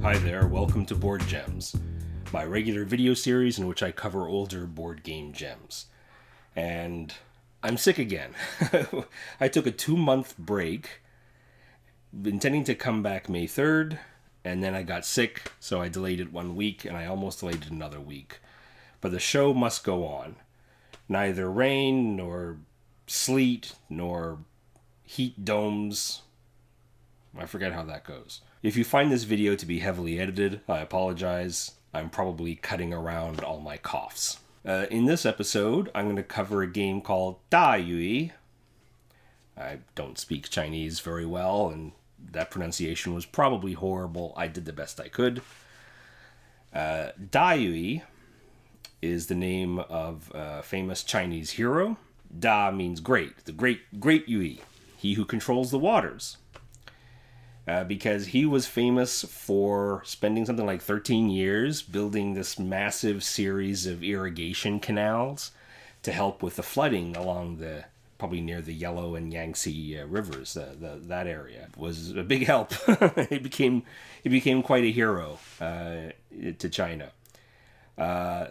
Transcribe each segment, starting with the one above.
Hi there, welcome to Board Gems, my regular video series in which I cover older board game gems. And I'm sick again. I took a 2-month break, intending to come back May 3rd, and then I got sick, so I delayed it 1 week, and I almost delayed it another week. But the show must go on. Neither rain, nor sleet, nor heat domes. I forget how that goes. If you find this video to be heavily edited, I apologize. I'm probably cutting around all my coughs. In this episode, I'm going to cover a game called Da Yui. I don't speak Chinese very well, and that pronunciation was probably horrible. I did the best I could. Da Yui is the name of a famous Chinese hero. Da means great, the great Yui, he who controls the waters. Because he was famous for spending something like 13 years building this massive series of irrigation canals to help with the flooding along probably near the Yellow and Yangtze rivers. That area was a big help. He became quite a hero to China.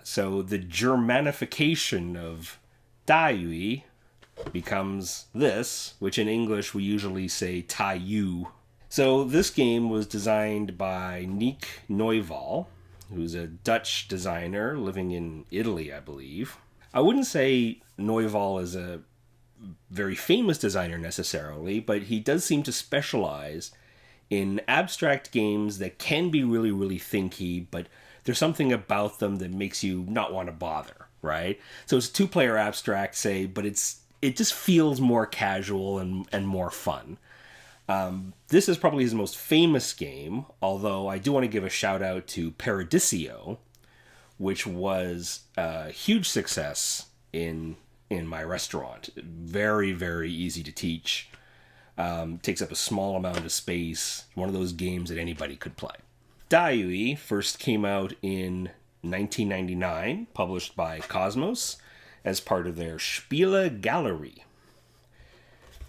So the Germanification of Da Yui becomes this, which in English we usually say Tai Yu. So this game was designed by Nick Neuval, who's a Dutch designer living in Italy, I believe. I wouldn't say Neuval is a very famous designer necessarily, but he does seem to specialize in abstract games that can be really, really thinky, but there's something about them that makes you not want to bother, right? So it's a 2-player abstract, say, but it just feels more casual and more fun. This is probably his most famous game, although I do want to give a shout out to Paradiso, which was a huge success in my restaurant. Very, very easy to teach. Takes up a small amount of space. One of those games that anybody could play. Da Yui first came out in 1999, published by Cosmos, as part of their Spiele Gallery.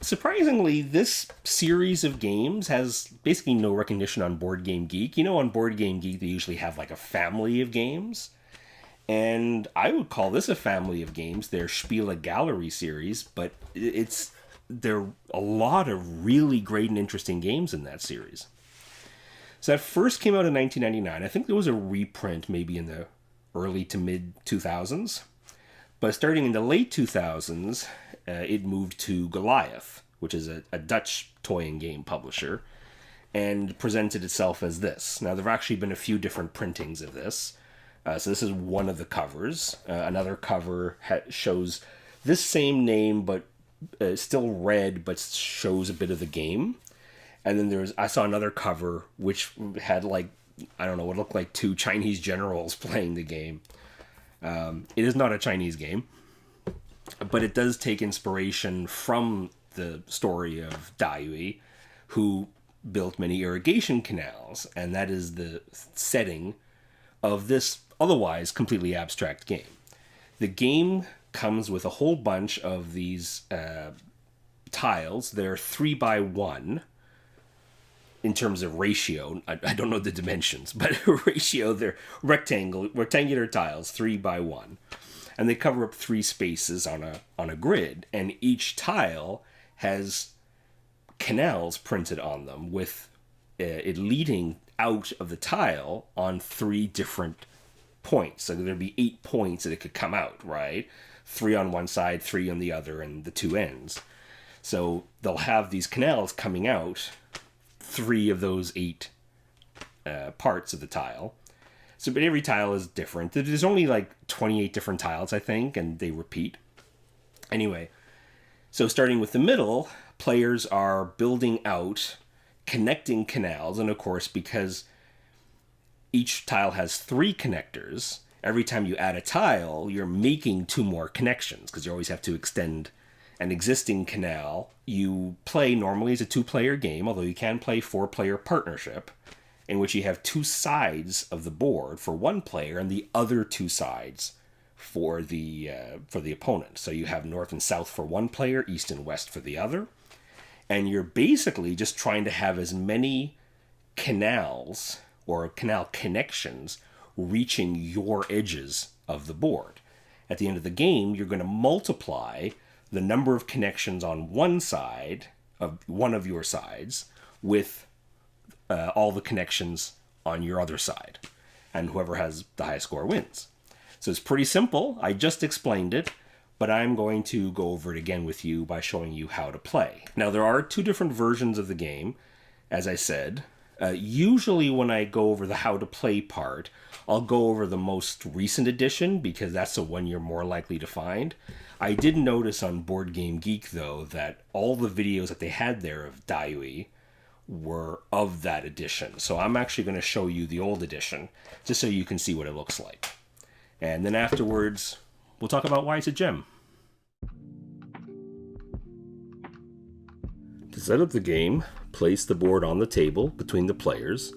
Surprisingly, this series of games has basically no recognition on Board Game Geek. You know, on Board Game Geek, they usually have like a family of games. And I would call this a family of games, their Spiele Gallery series, but there are a lot of really great and interesting games in that series. So that first came out in 1999. I think there was a reprint maybe in the early to mid 2000s. But starting in the late 2000s, it moved to Goliath, which is a Dutch toy and game publisher, and presented itself as this. Now, there have actually been a few different printings of this. So this is one of the covers. Another cover shows this same name, but still red, but shows a bit of the game. And then I saw another cover, which had what looked like 2 Chinese generals playing the game. It is not a Chinese game, but it does take inspiration from the story of Da Yui, who built many irrigation canals, and that is the setting of this otherwise completely abstract game. The game comes with a whole bunch of these tiles. They're 3x1 in terms of ratio. I don't know the dimensions, but ratio, they're rectangular tiles, 3x1. And they cover up 3 spaces on a grid, and each tile has canals printed on them with it leading out of the tile on 3 different points. So there'd be 8 points that it could come out, right? 3 on one side, 3 on the other, and the 2 ends. So they'll have these canals coming out 3 of those 8 parts of the tile. So, but every tile is different. There's only like 28 different tiles, I think, and they repeat. Anyway, so starting with the middle, players are building out, connecting canals, and of course, because each tile has 3 connectors, every time you add a tile, you're making 2 more connections, because you always have to extend an existing canal. You play normally as a 2-player game, although you can play 4-player partnership, in which you have 2 sides of the board for one player and the other 2 sides for the opponent. So you have north and south for one player, east and west for the other. And you're basically just trying to have as many canals or canal connections reaching your edges of the board. At the end of the game, you're going to multiply the number of connections on one side of one of your sides with all the connections on your other side. And whoever has the highest score wins. So it's pretty simple. I just explained it, but I'm going to go over it again with you by showing you how to play. Now, there are two different versions of the game, as I said. Usually when I go over the how to play part, I'll go over the most recent edition because that's the one you're more likely to find. I did notice on Board Game Geek, though, that all the videos that they had there of Daiwi were of that edition. So I'm actually going to show you the old edition just so you can see what it looks like. And then afterwards, we'll talk about why it's a gem. To set up the game, place the board on the table between the players.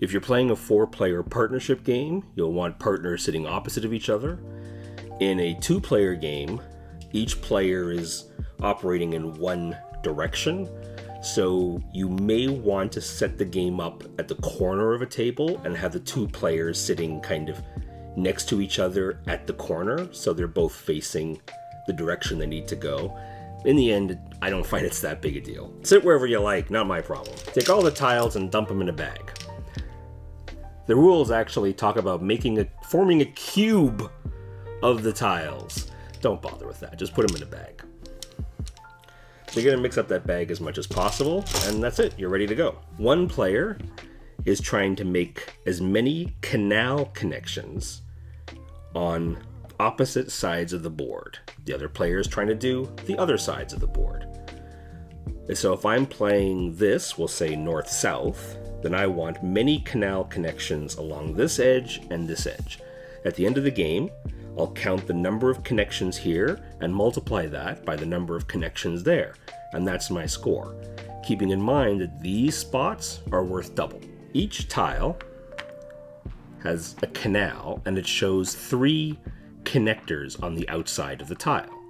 If you're playing a 4-player partnership game, you'll want partners sitting opposite of each other. In a 2-player game, each player is operating in one direction. So you may want to set the game up at the corner of a table and have the 2 players sitting kind of next to each other at the corner, so they're both facing the direction they need to go. In the end, I don't find it's that big a deal. Sit wherever you like, not my problem. Take all the tiles and dump them in a bag. The rules actually talk about forming a cube of the tiles. Don't bother with that, just put them in a bag. So you're going to mix up that bag as much as possible, and that's it, you're ready to go. One player is trying to make as many canal connections on opposite sides of the board. The other player is trying to do the other sides of the board. And so if I'm playing this, we'll say north-south, then I want many canal connections along this edge and this edge. At the end of the game, I'll count the number of connections here and multiply that by the number of connections there, and that's my score. Keeping in mind that these spots are worth double. Each tile has a canal, and it shows 3 connectors on the outside of the tile.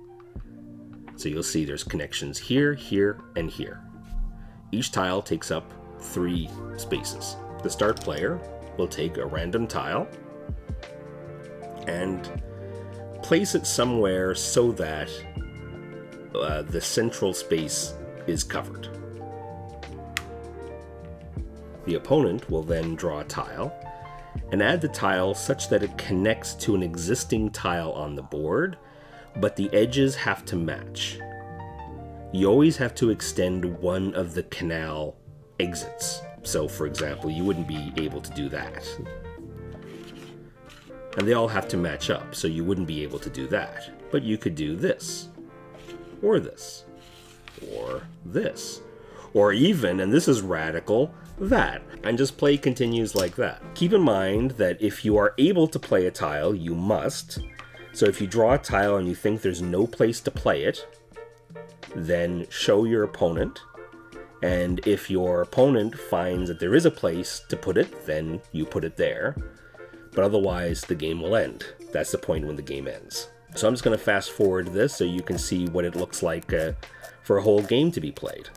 So you'll see there's connections here, here, and here. Each tile takes up 3 spaces. The start player will take a random tile and place it somewhere so that the central space is covered. The opponent will then draw a tile and add the tile such that it connects to an existing tile on the board, but the edges have to match. You always have to extend one of the canal exits. So, for example, you wouldn't be able to do that. And they all have to match up, so you wouldn't be able to do that. But you could do this, or this, or this, or even, and this is radical, that, and just play continues like that. Keep in mind that if you are able to play a tile, you must. So if you draw a tile and you think there's no place to play it, then show your opponent. And if your opponent finds that there is a place to put it, then you put it there. But otherwise, the game will end. That's the point when the game ends. So I'm just going to fast forward this so you can see what it looks like for a whole game to be played.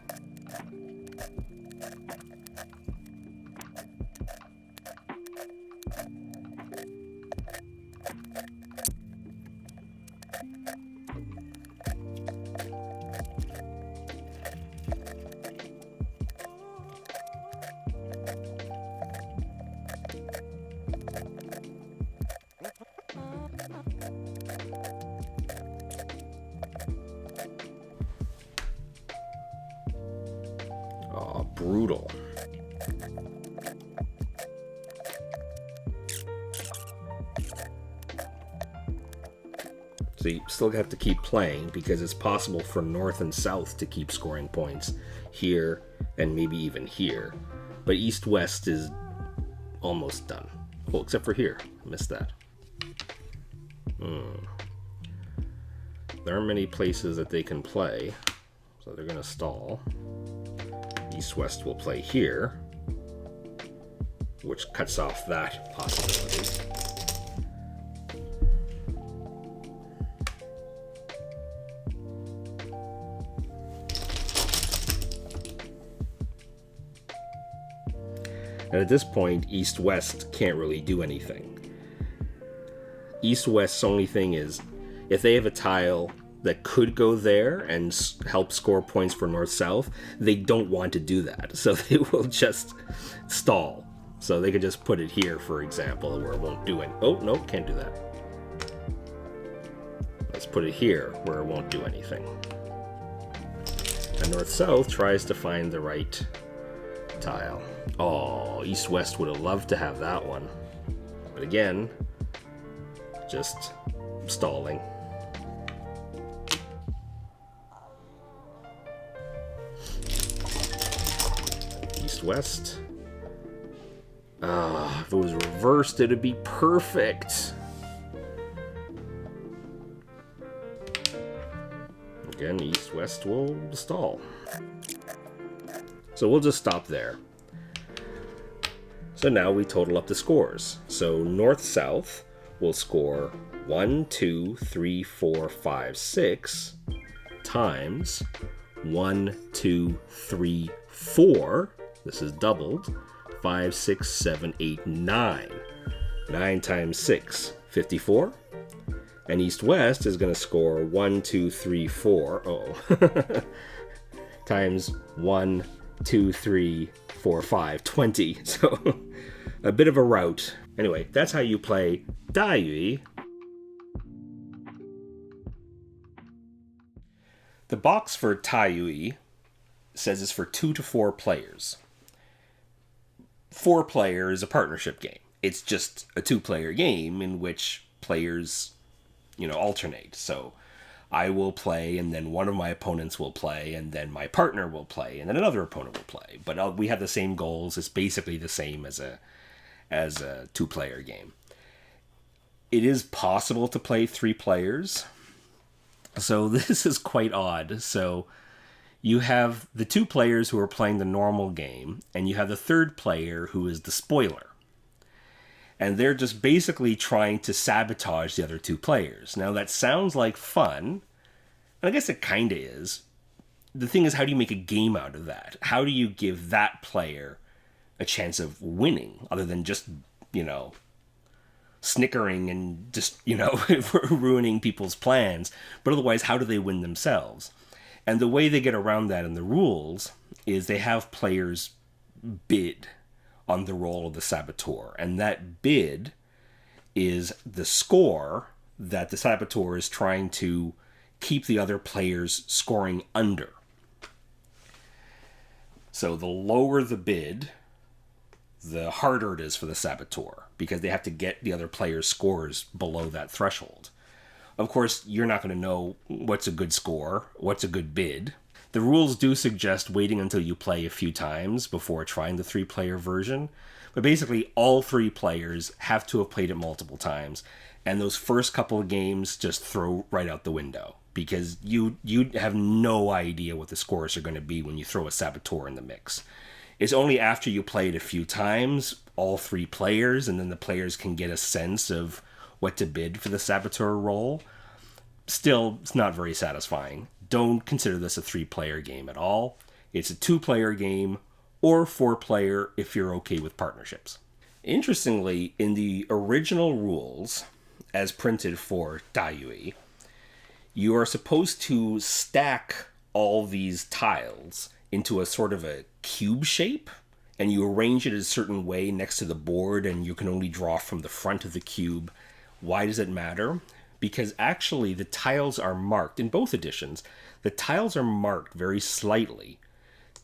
Oh, brutal. So you still have to keep playing because it's possible for north and south to keep scoring points here and maybe even here. But east-west is almost done. Well, except for here. I missed that. There aren't many places that they can play, so they're going to stall. East-west will play here, which cuts off that possibility. And at this point, east-west can't really do anything. East-west's only thing is, if they have a tile that could go there and help score points for north-south, they don't want to do that. So they will just stall. So they could just put it here, for example, where it won't do it. Oh, no, can't do that. Let's put it here, where it won't do anything. And north-south tries to find the right tile. Oh, east-west would have loved to have that one. But again, just stalling. East-west. If it was reversed, it'd be perfect. Again, east-west will stall. So we'll just stop there. So now we total up the scores. So north-south will score 1, 2, 3, 4, 5, 6 times 1, 2, 3, 4. This is doubled. 5, 6, 7, 8, 9. 9 times 6, 54. And east-west is going to score 1, 2, 3, 4. Times 1, 2, 3, 4, 5, 20. So a bit of a rout. Anyway, that's how you play 大鱼. The box for 大鱼 says it's for 2 to 4 players. 4 player is a partnership game. It's just a 2-player game in which players, alternate. So I will play, and then one of my opponents will play, and then my partner will play, and then another opponent will play. But we have the same goals. It's basically the same as a 2-player game. It is possible to play 3 players. So this is quite odd. So you have the 2 players who are playing the normal game, and you have the 3rd player who is the spoiler. And they're just basically trying to sabotage the other 2 players. Now that sounds like fun, and I guess it kind of is. The thing is, how do you make a game out of that? How do you give that player a chance of winning, other than just, snickering and just, ruining people's plans? But otherwise, how do they win themselves? And the way they get around that in the rules is they have players bid on the role of the saboteur. And that bid is the score that the saboteur is trying to keep the other players scoring under. So the lower the bid, the harder it is for the saboteur, because they have to get the other players' scores below that threshold. Of course, you're not going to know what's a good score, what's a good bid. The rules do suggest waiting until you play a few times before trying the 3-player version. But basically, all 3 players have to have played it multiple times. And those first couple of games just throw right out the window, because you have no idea what the scores are going to be when you throw a saboteur in the mix. It's only after you play it a few times, all 3 players, and then the players can get a sense of what to bid for the saboteur role. Still, it's not very satisfying. Don't consider this a 3-player game at all. It's a 2-player game, or 4-player if you're okay with partnerships. Interestingly, in the original rules, as printed for 大鱼, you are supposed to stack all these tiles into a sort of a cube shape, and you arrange it a certain way next to the board, and you can only draw from the front of the cube. Why does it matter? Because actually the tiles are marked, in both editions, the tiles are marked very slightly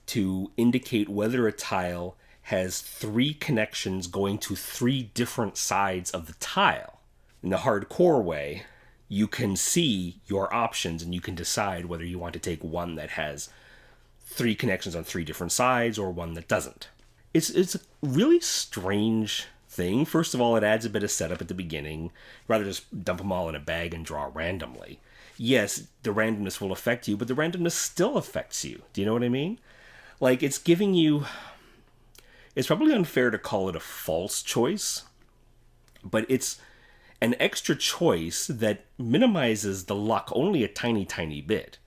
to indicate whether a tile has 3 connections going to 3 different sides of the tile. In the hardcore way, you can see your options and you can decide whether you want to take one that has 3 connections on 3 different sides or one that doesn't. It's a really strange thing. First of all, it adds a bit of setup at the beginning. Rather just dump them all in a bag and draw randomly. Yes, the randomness will affect you, but the randomness still affects you. Do you know what I mean? Like, it's giving you... It's probably unfair to call it a false choice, but it's an extra choice that minimizes the luck only a tiny, tiny bit.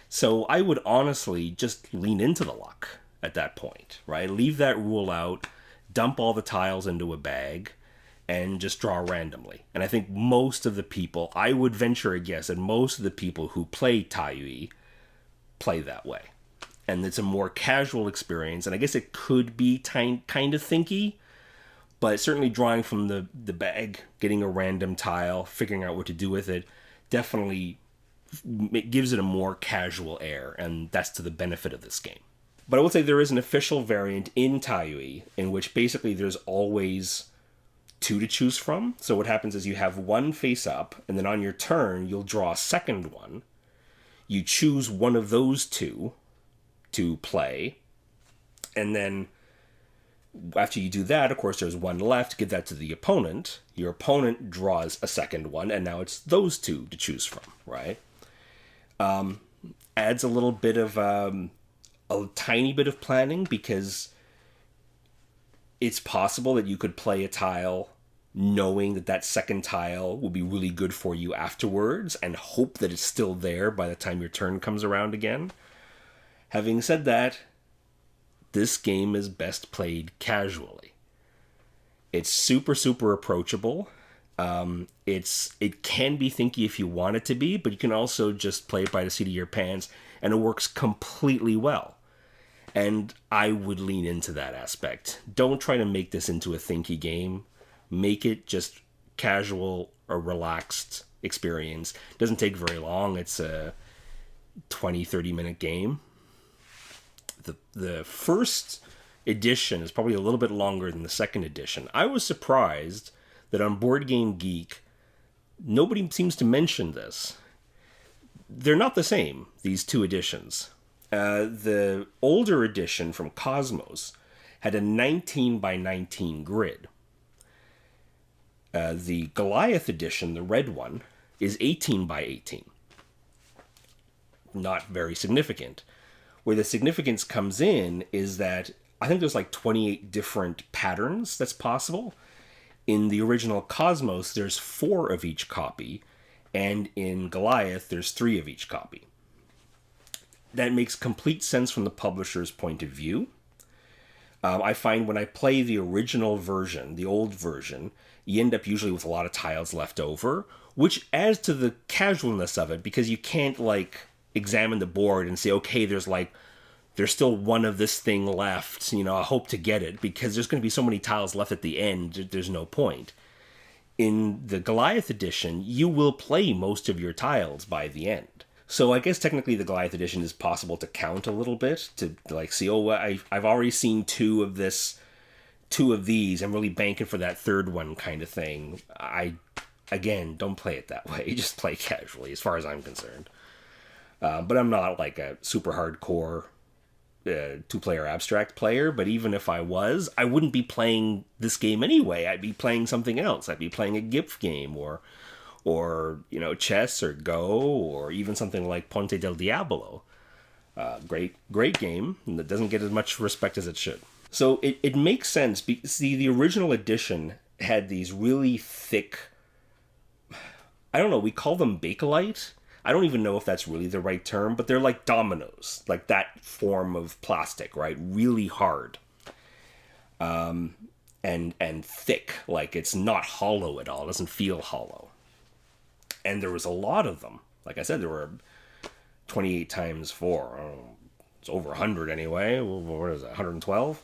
So I would honestly just lean into the luck at that point, right? Leave that rule out. dump all the tiles into a bag, and just draw randomly. And I think most of the people, I would venture a guess, that most of the people who play Taiyui play that way. And it's a more casual experience, and I guess it could be kind of thinky, but certainly drawing from the bag, getting a random tile, figuring out what to do with it, definitely it gives it a more casual air, and that's to the benefit of this game. But I would say there is an official variant in Taiyui in which basically there's always two to choose from. So what happens is you have one face up, and then on your turn, you'll draw a second one. You choose one of those two to play, and then after you do that, of course, there's one left. Give that to the opponent. Your opponent draws a second one, and now it's those two to choose from, right? Adds a little bit of a tiny bit of planning, because it's possible that you could play a tile knowing that that second tile will be really good for you afterwards and hope that it's still there by the time your turn comes around again. Having said that, this game is best played casually. It's super, super approachable. It can be thinky if you want it to be, but you can also just play it by the seat of your pants, and it works completely well. And I would lean into that aspect. Don't try to make this into a thinky game. Make it just casual or relaxed experience. It doesn't take very long. It's a 20-30 minute game. The first edition is probably a little bit longer than the second edition. I was surprised that on Board Game Geek, nobody seems to mention this. They're not the same, these two editions. The older edition from Cosmos had a 19 by 19 grid. The Goliath edition, the red one, is 18 by 18. Not very significant. Where the significance comes in is that I think there's like 28 different patterns that's possible. In the original Cosmos, there's 4 of each copy, and in Goliath, there's 3 of each copy. That makes complete sense from the publisher's point of view. I find when I play the original version, the old version, you end up usually with a lot of tiles left over, which adds to the casualness of it, because you can't examine the board and say, okay, there's still one of this thing left, I hope to get it, because there's going to be so many tiles left at the end, there's no point. In the Goliath edition, you will play most of your tiles by the end. So I guess technically the Goliath edition is possible to count a little bit, to see, I've already seen 2 of these, I'm really banking for that third one kind of thing. Again, don't play it that way, just play casually as far as I'm concerned. But I'm not like a super hardcore 2-player abstract player, but even if I was, I wouldn't be playing this game anyway. I'd be playing something else. I'd be playing a GIF game or chess or Go, or even something like Ponte del Diablo. Great game, and that doesn't get as much respect as it should. So it makes sense. See, the original edition had these really thick, I don't know, we call them Bakelite. I don't even know if that's really the right term, but they're like dominoes, like that form of plastic, right? Really hard. And thick, like it's not hollow at all. It doesn't feel hollow. And there was a lot of them. Like I said, there were 28 times 4. It's over 100 anyway. What is that, 112?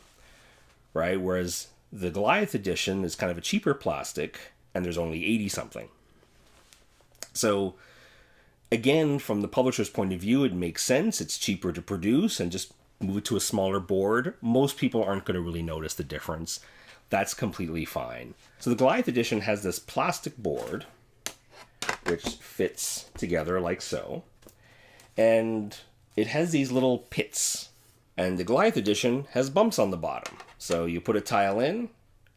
Right? Whereas the Goliath edition is kind of a cheaper plastic, and there's only 80-something. So again, from the publisher's point of view, it makes sense. It's cheaper to produce, and just move it to a smaller board. Most people aren't going to really notice the difference. That's completely fine. So the Goliath edition has this plastic board, which fits together like so. And it has these little pits. And the Goliath edition has bumps on the bottom. So you put a tile in,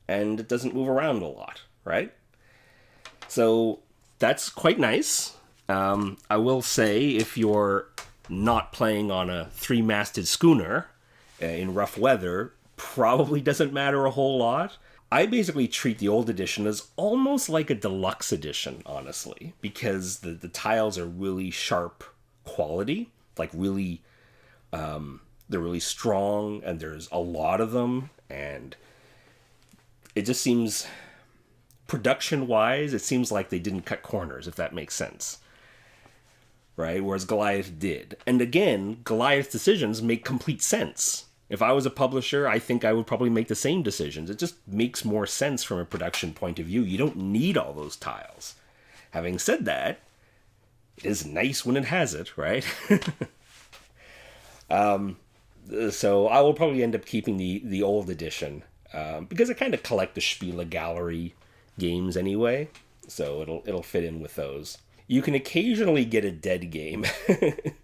and it doesn't move around a lot, right? So that's quite nice. I will say, if you're not playing on a 3-masted schooner in rough weather, probably doesn't matter a whole lot. I basically treat the old edition as almost like a deluxe edition, honestly, because the tiles are really sharp quality, like really, they're really strong, and there's a lot of them, and It just seems, production-wise, it seems like they didn't cut corners, if that makes sense. Right? Whereas Goliath did. And again, Goliath's decisions make complete sense. If I was a publisher, I think I would probably make the same decisions. It just makes more sense from a production point of view. You don't need all those tiles. Having said that, it is nice when it has it, right? So I will probably end up keeping the old edition because I kind of collect the Spiele Gallery games anyway, so it'll fit in with those. You can occasionally get a dead game. It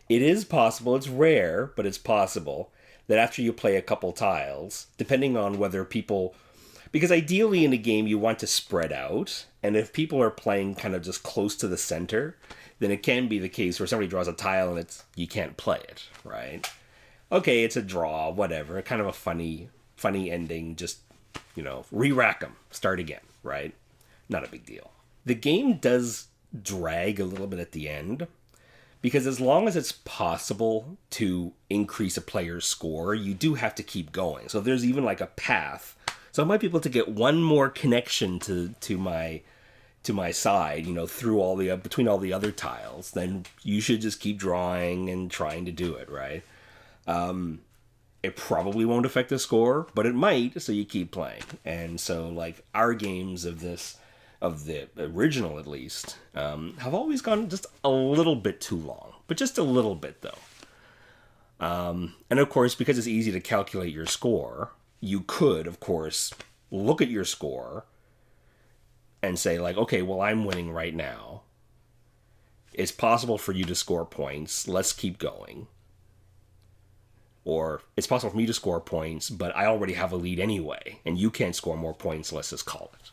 is possible, it's rare, but it's possible, that after you play a couple tiles, depending on whether people... Because ideally in a game you want to spread out, and if people are playing kind of just close to the center, then it can be the case where somebody draws a tile and you can't play it, right? Okay, it's a draw, whatever, kind of a funny ending, just, re-rack them, start again, right? Not a big deal. The game does drag a little bit at the end, because as long as it's possible to increase a player's score, you do have to keep going. So if there's even like a path, so I might be able to get one more connection to my side, through between all the other tiles, then you should just keep drawing and trying to do it, right? It probably won't affect the score, but it might, so you keep playing. And so like our games of the original at least, have always gone just a little bit too long, but just a little bit though. And of course, because it's easy to calculate your score, you could, of course, look at your score and say like, okay, well, I'm winning right now. It's possible for you to score points. Let's keep going. Or it's possible for me to score points, but I already have a lead anyway, and you can't score more points, let's just call it.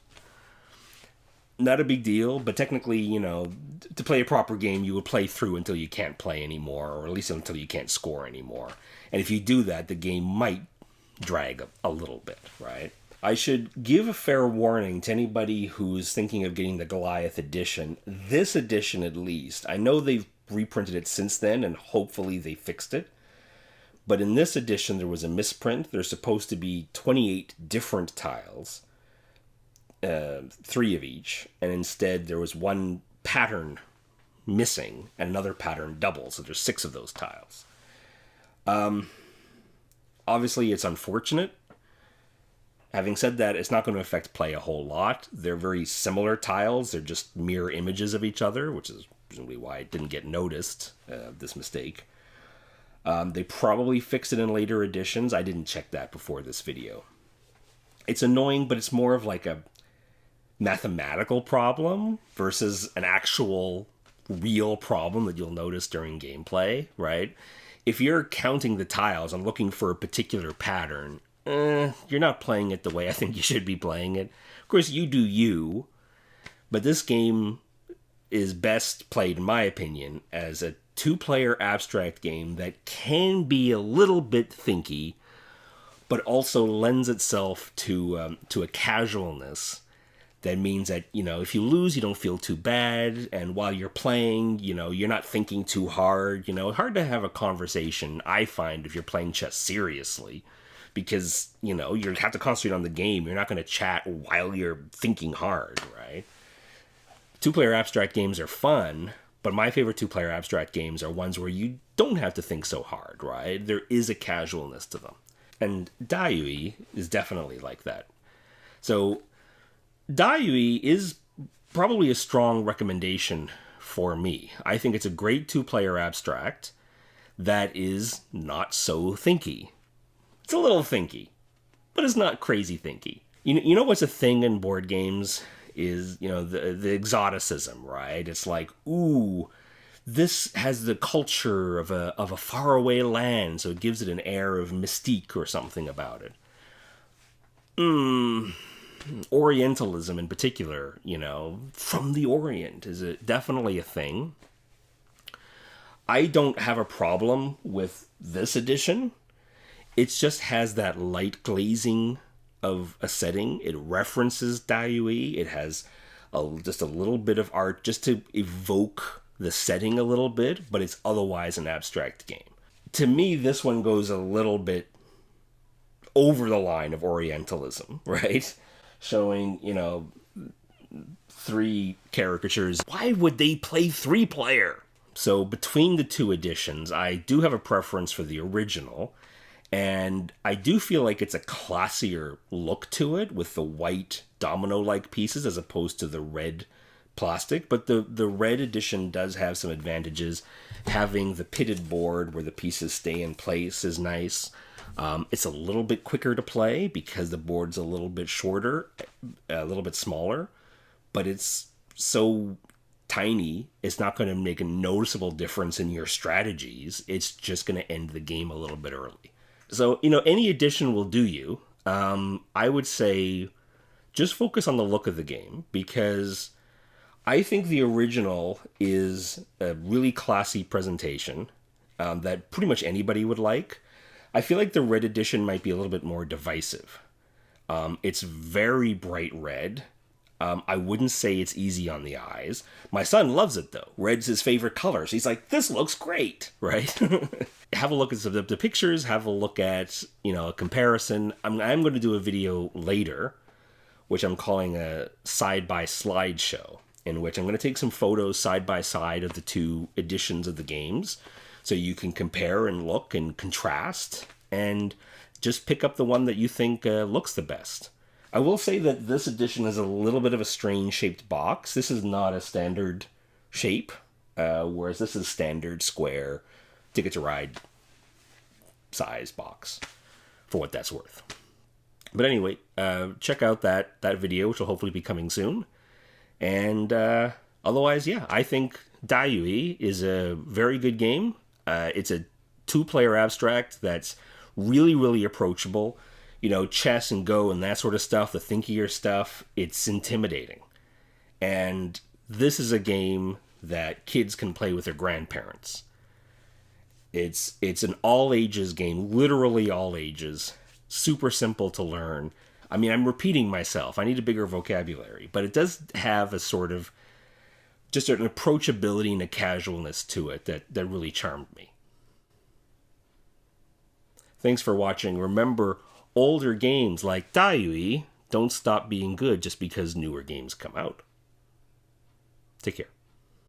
Not a big deal, but technically, to play a proper game, you would play through until you can't play anymore, or at least until you can't score anymore. And if you do that, the game might drag a little bit, right? I should give a fair warning to anybody who's thinking of getting the Goliath edition. This edition, at least, I know they've reprinted it since then, and hopefully they fixed it. But in this edition, there was a misprint. There's supposed to be 28 different tiles. 3 of each, and instead there was one pattern missing and another pattern double, so there's 6 of those tiles. Obviously it's unfortunate. Having said that, it's not going to affect play a whole lot. They're very similar tiles, they're just mirror images of each other, which is presumably why it didn't get noticed, this mistake. They probably fixed it in later editions. I didn't check that before this video. It's annoying, but it's more of like a mathematical problem versus an actual real problem that you'll notice during gameplay, right? If you're counting the tiles and looking for a particular pattern, you're not playing it the way I think you should be playing it. Of course, you do you, but this game is best played, in my opinion, as a 2-player abstract game that can be a little bit thinky, but also lends itself to a casualness that means that, if you lose, you don't feel too bad. And while you're playing, you're not thinking too hard. It's hard to have a conversation, I find, if you're playing chess seriously. Because, you have to concentrate on the game. You're not going to chat while you're thinking hard, right? 2-player abstract games are fun, but my favorite 2-player abstract games are ones where you don't have to think so hard, right? There is a casualness to them. And Daiui is definitely like that. So Daiui is probably a strong recommendation for me. I think it's a great 2-player abstract that is not so thinky. It's a little thinky, but it's not crazy thinky. You know what's a thing in board games is, the exoticism, right? It's like, ooh, this has the culture of a faraway land, so it gives it an air of mystique or something about it. Orientalism in particular, from the Orient is definitely a thing. I don't have a problem with this edition. It just has that light glazing of a setting. It references Daiui. It has just a little bit of art just to evoke the setting a little bit, but it's otherwise an abstract game. To me, this one goes a little bit over the line of Orientalism, right? Showing, you know, 3 caricatures. Why would they play 3-player? So between the 2 editions, I do have a preference for the original, and I do feel like it's a classier look to it with the white domino-like pieces as opposed to the red plastic. But the red edition does have some advantages. Having the pitted board where the pieces stay in place is nice. It's a little bit quicker to play because the board's a little bit shorter, a little bit smaller, but it's so tiny, it's not going to make a noticeable difference in your strategies. It's just going to end the game a little bit early. So, you know, any edition will do you. I would say just focus on the look of the game, because I think the original is a really classy presentation that pretty much anybody would like. I feel like the red edition might be a little bit more divisive. It's very bright red. I wouldn't say it's easy on the eyes. My son loves it, though. Red's his favorite color. So he's like, this looks great, right? Have a look at the pictures. Have a look at, you know, a comparison. I'm going to do a video later, which I'm calling a side-by slideshow, in which I'm going to take some photos side by side of the 2 editions of the games, so you can compare and look and contrast, and just pick up the one that you think looks the best. I will say that this edition is a little bit of a strange shaped box. This is not a standard shape, whereas this is standard square Ticket to Ride size box, for what that's worth. But anyway, check out that video, which will hopefully be coming soon. And otherwise, yeah, I think Dayui is a very good game. It's a 2-player abstract that's really, really approachable. You know, chess and Go and that sort of stuff, the thinkier stuff, it's intimidating. And this is a game that kids can play with their grandparents. It's an all-ages game, literally all ages, super simple to learn. I mean, I'm repeating myself. I need a bigger vocabulary, but it does have a sort of just an approachability and a casualness to it that really charmed me. Thanks for watching. Remember, older games like Dayui don't stop being good just because newer games come out. Take care.